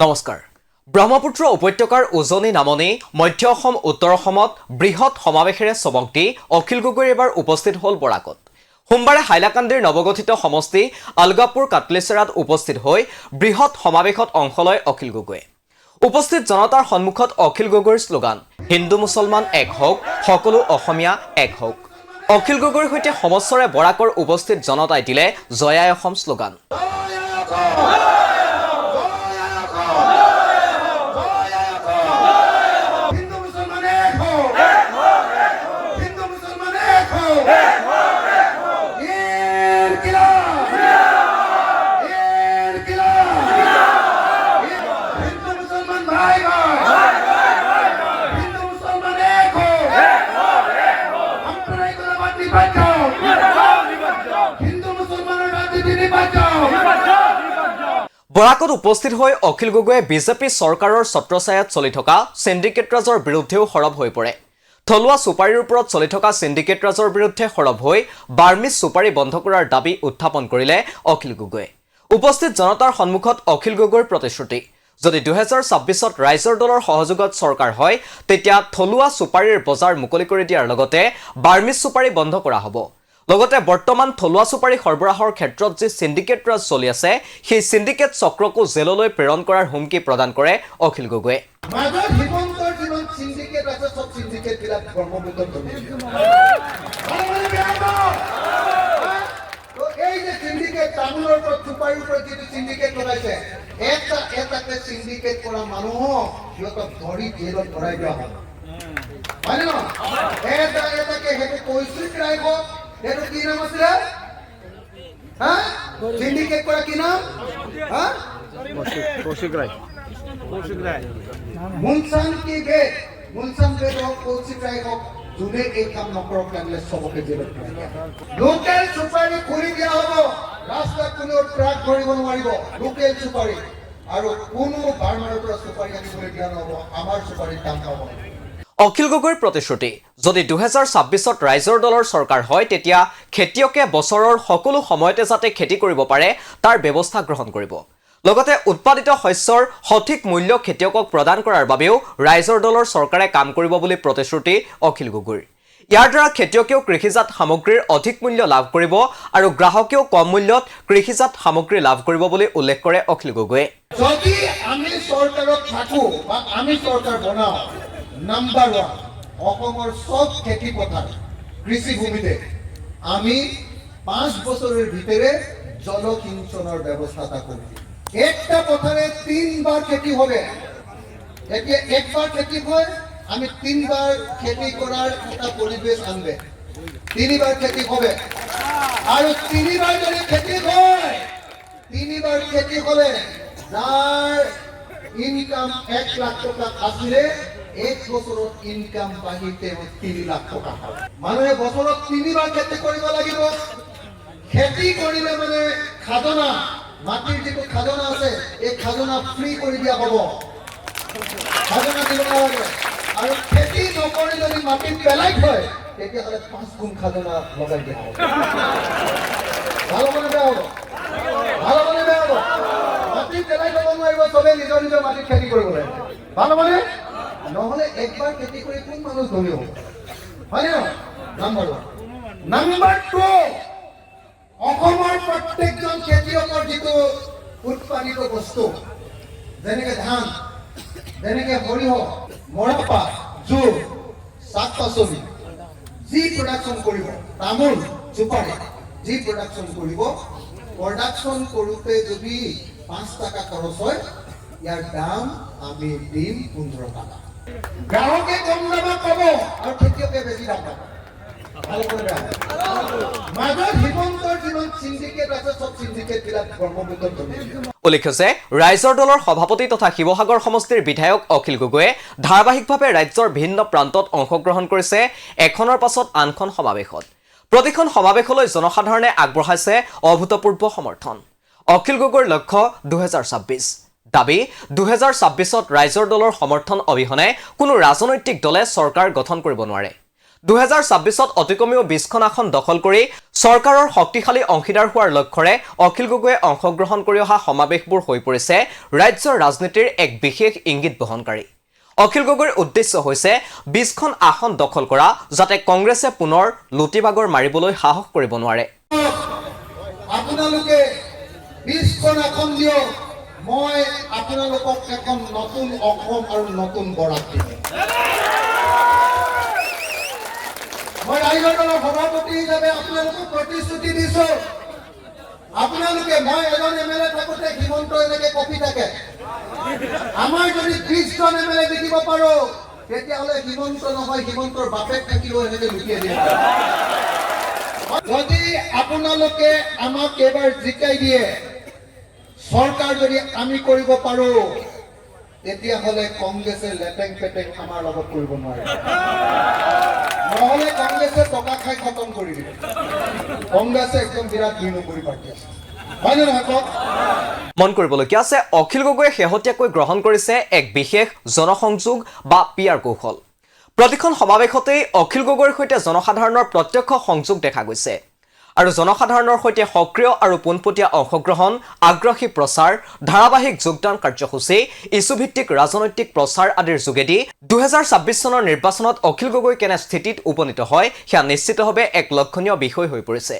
নমস্কাৰ। ব্ৰহ্মপুত্ৰ উপত্যকাৰ উজনি নামনি মধ্য অসম উত্তৰ অসমত বৃহৎ সমাৱেশেৰে চমক দি অখিল গগৈ এবাৰ উপস্থিত হ'ল বৰাকত। সোমবাৰে হাইলাকান্দিৰ নৱগঠিত সমষ্টি আলগাপুৰ কাটলিচেৰাত উপস্থিত হৈ বৃহৎ সমাৱেশত অংশ লয় অখিল গগৈয়ে। উপস্থিত জনতাৰ সন্মুখত অখিল গগৈৰ শ্লোগান হিন্দু মুছলমান এক হওক, সকলো অসমীয়া এক হওক। অখিল গগৈৰ সৈতে সমস্বৰে বৰাকৰ উপস্থিত জনতাই দিলে জয় আই অসম শ্লোগান। বৰাকত উপস্থিত হৈ অখিল গগৈয়ে বিজেপি চৰকাৰৰ ছত্ৰছায়াত চলি থকা সিন্ডিকেট ৰাজৰ বিৰুদ্ধেও সৰব হৈ পৰে। থলুৱা চুপাৰীৰ ওপৰত চলি থকা সিন্ডিকেট ৰাজৰ বিৰুদ্ধে সৰব হৈ বাৰ্মিজ চুপাৰী বন্ধ কৰাৰ দাবী উত্থাপন কৰিলে অখিল গগৈয়ে। উপস্থিত জনতাৰ সন্মুখত অখিল গগৈৰ প্ৰতিশ্ৰুতি, যদি 2026ত ৰাইজৰ দলৰ সহযোগত চৰকাৰ হয় তেতিয়া থলুৱা চুপাৰীৰ বজাৰ মুকলি কৰি দিয়াৰ লগতে বাৰ্মিজ চুপাৰী বন্ধ কৰা হ'ব। লগতে বৰ্তমান থলুৱা চুপাৰী সৰবৰাহৰ ক্ষেত্ৰত যি সিন্ডিকেট ৰাজ চলি আছে সেই সিন্ডিকেট চক্ৰকো জেললৈ প্ৰেৰণ কৰাৰ হুমকি প্ৰদান কৰে অখিল গগৈয়ে। এটা কি নাম আছে হ্যাঁ সিন্ডিকেট করা কি নাম হ্যাঁ কৌশিক রায় মুনসান কি গে মুনসান গে কৌশিক রায় হোক জুনে এই কাম নকৰক লাগলে সবকে জেলত লোকেল সুপাৰি খুলি দিয়া হ'ব। ৰাস্তা কোনো ট্ৰাক ধৰিব নোৱাৰিব। লোকেল সুপাৰি আৰু কোনো বাৰ্মাৰৰ পৰা সুপাৰি আনিবলৈ দিয়া নহ'ব। আমাৰ সুপাৰিৰ দাম পাব। অখিল গগৈৰ প্ৰতিশ্ৰুতি, যদি 2026ত ৰাইজৰ দলৰ চৰকাৰ হয় তেতিয়া খেতিয়কে বছৰৰ সকলো সময়তে যাতে খেতি কৰিব পাৰে তাৰ ব্যৱস্থা গ্ৰহণ কৰিব। লগতে উৎপাদিত শস্যৰ সঠিক মূল্য খেতিয়কক প্ৰদান কৰাৰ বাবেও ৰাইজৰ দলৰ চৰকাৰে কাম কৰিব বুলি প্ৰতিশ্ৰুতি অখিল গগৈৰ। ইয়াৰ দ্বাৰা খেতিয়কেও কৃষিজাত সামগ্ৰীৰ অধিক মূল্য লাভ কৰিব আৰু গ্ৰাহকেও কম মূল্যত কৃষিজাত সামগ্ৰী লাভ কৰিব বুলি উল্লেখ কৰে অখিল গগৈয়ে। যদি আমি চৰকাৰত থাকো বা আমি চৰকাৰ বনাও, নাম্বাৰ 1 অসমৰ সব খেতি পথার কৃষি ভূমিতে আমি 5 বছরের ভিতরে জলসিঞ্চনের ব্যবস্থা করব। একটা পথারে 3 বার খেতি হবে। এতে একবার খেতি হয় আমি 3 বার খেতি করার একটা পরিবেশ আনবে। 3 বার খেতি হবে আর 3 বার যদি খেতি হয় 3 বার খেতি হলে যার ইনকাম 1 লাখ টাকা আসলে এক বছৰত ইনকাম বাঢ়িতে 3 লাখ টকা হয়। মানুহে বছৰত 3 বাৰ খেতি কৰিব লাগিব। খেতি কৰিলে মানে খাজনা, মাটিৰ যিটো খাজনা আছে এই খাজনা ফ্ৰী কৰি দিয়া হ'ব। খাজনা দিব নালাগে আৰু খেতি নকৰি যদি মাটি পেলাই থয় তেতিয়াহ'লে 5 গুণ খাজনা লগাই দিয়া হ'ব। ভাল মানে বেয়া হ'ব, ভাল মানে বেয়া হ'ব। মাটি পেলাই ল'ব নোৱাৰিব, চবে নিজৰ নিজৰ মাটিত খেতি কৰিব লাগিব। ভাল মানে নহলে একবার খেতি করে কোন মানুষ ধনী হবে, হয় না? নাম্বার 1। নাম্বার 2, অসমৰ প্ৰত্যেকজন খেতিয়কৰ যিটো উৎপাদিত বস্তু যেনেকে ধান, যেনেকে সৰিয়হ, মৰাপাট, জোৰ, শাক পাচলি যি প্ৰডাকশ্যন কৰিব, তামোল, চুপাৰী যি প্ৰডাকশ্যন কৰিব, প্ৰডাকশ্যন কৰোঁতে যদি 5 টাকা খৰচ হয় ইয়াৰ দাম আমি দিম 15 টাকা। গ্ৰাহকে কম দামে পাব আৰ খেতিয়কে বেশি দাম পাব। ভালো কৰে মাজত হিমন্তৰ যিমান সিন্ডিকেট আছে সব সিন্ডিকেট বিলাক ব্ৰহ্মপুত্ৰৰ জমি। উল্লেখ্য যে ৰাইজৰ দলৰ সভাপতি তথা শিৱসাগৰ সমষ্টিৰ বিধায়ক অখিল গগৈয়ে ধাৰাবাহিকভাৱে ৰাজ্যৰ ভিন্ন প্ৰান্তত অংশগ্ৰহণ কৰিছে এখনৰ পাছত আনখন সমাৱেশত। প্ৰতিখন সমাৱেশলৈ জনসাধাৰণে আগবঢ়াইছে অভূতপূৰ্ব সমৰ্থন। অখিল গগৈৰ লক্ষ্য 2026 দাবী, 2026ত ৰাইজৰ দলৰ সমৰ্থন অবিহনে কোনো ৰাজনৈতিক দলে চৰকাৰ গঠন কৰিব নোৱাৰে। 2026ত অতি কমেও 20খন আসন দখল কৰি চৰকাৰৰ শক্তিশালী অংশীদাৰ হোৱাৰ লক্ষ্যৰে অখিল গগৈয়ে অংশগ্ৰহণ কৰি অহা সমাৱেশবোৰ হৈ পৰিছে ৰাজ্যৰ ৰাজনীতিৰ এক বিশেষ ইংগিত বহনকাৰী। অখিল গগৈৰ উদ্দেশ্য হৈছে 20খন আসন দখল কৰা, যাতে কংগ্ৰেছে পুনৰ লুটিবাগৰ মাৰিবলৈ সাহস কৰিব নোৱাৰে। আপোনালোকে 20খন আসন দিয়ক, মই আপোনালোকক এখন নতুন অসম আৰু নতুন বৰাক দিম। মই ৰাইজৰ দলৰ সভাপতি হিচাপে আপোনালোকক প্ৰতিশ্ৰুতি দিছো, আপোনালোকে মই এজন এমএলএ থাকোঁতে হিমন্ত এনেকে কপি থাকে, আমাৰ যদি 20জন এমএলএ দেখিব পাৰো, তেতিয়াহ'লে হিমন্ত নহয় হিমন্তৰ বাপেক থাকিলেও এনেকে লুটিয়াই দিয়ে। যদি আপোনালোকে আমাক এবাৰ জিকাই দিয়ে, চৰকাৰ যদি আমি কৰিব পাৰো, তেতিয়াহ'লে কংগ্ৰেছে লেটেং পেটেং আমাৰ লগত কৰিব নোৱাৰে। নহ'লে কংগ্ৰেছে টকা খাই খতম কৰি দিব। কংগ্ৰেছে একদম বিৰাট 2 নম্বৰী পাৰ্টি আছে, হয় নে নহয় কওক? মন কৰিবলগীয়া আছে, অখিল গগৈয়ে শেহতীয়াকৈ গ্ৰহণ কৰিছে এক বিশেষ জনসংযোগ বা PR কৌশল। প্ৰতিখন সমাৱেশতেই অখিল গগৈৰ সৈতে জনসাধাৰণৰ প্ৰত্যক্ষ সংযোগ দেখা গৈছে আৰু জনসাধাৰণৰ সৈতে সক্ৰিয় আৰু পোনপটীয়া অংশগ্ৰহণ, আগ্ৰাসী প্ৰচাৰ, ধাৰাবাহিক যোগদান কাৰ্যসূচী, ইছ্যুভিত্তিক ৰাজনৈতিক প্ৰচাৰ আদিৰ যোগেদি 2026 চনৰ নিৰ্বাচনত অখিল গগৈ কেনে স্থিতিত উপনীত হয় সেয়া নিশ্চিতভাৱে এক লক্ষণীয় বিষয় হৈ পৰিছে।